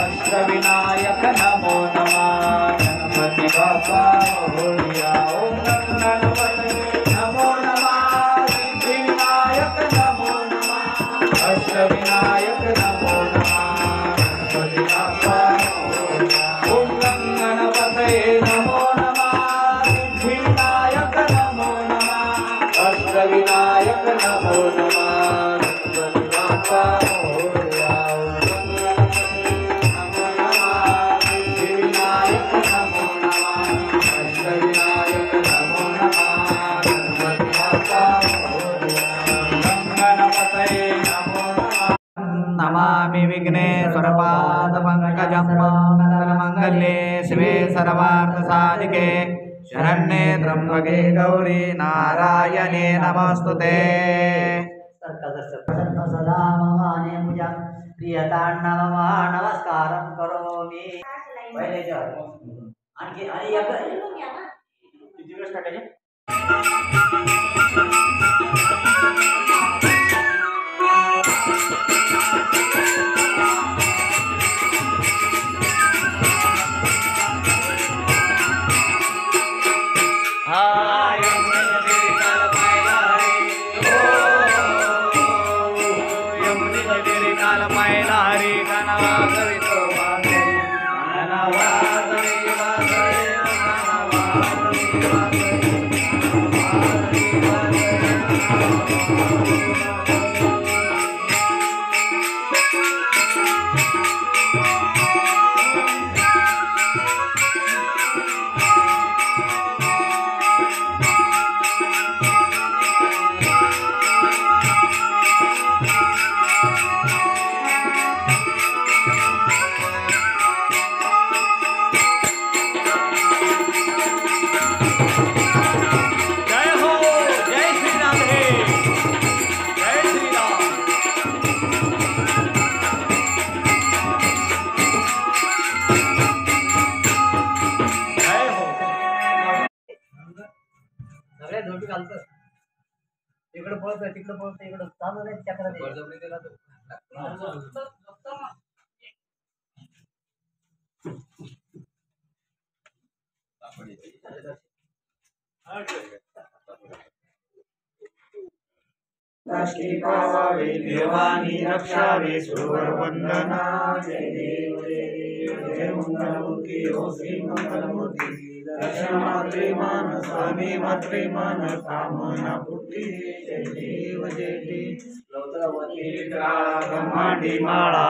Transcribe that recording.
अष्टविनायक नमो नमः गणपति बाप्पा मोरया। ओम गणपति नमो नमः सिद्धिविनायक नमो नमः अष्टविनायक नमो नमः गणपति बाप्पा मोरया। ओम गणपतये नमो नमः सिद्धिविनायक नमो नमः अष्टविनायक नमो नमः गणपति बाप्पा मोरया। नमामि विघ्नेश्वरपादपङ्कजं मङ्गलमाङ्गल्ये शिवे सर्वार्थसाधिके शरण्ये त्र्यम्बके गौरी नारायणे नमस्तुते। सदा मम पूजा प्रियताण्णव नमस्कारं करोमि। पहिले आणखी आणि एक किती वेळ टाकायचे? झोपी घालतो तिकडे पळतोय इकडे चालू नाही चक्र राष्ट्री पावावे देवानी रक्षावे सुरवर वंदना। जय देव जय मंगलमूर्ती ओ श्री मंगलमूर्ती दर्शन मात्रे मान स्वामी मात्रे मान कामना पूर्ती। जय देव जय देव ब्रह्मांडी माळा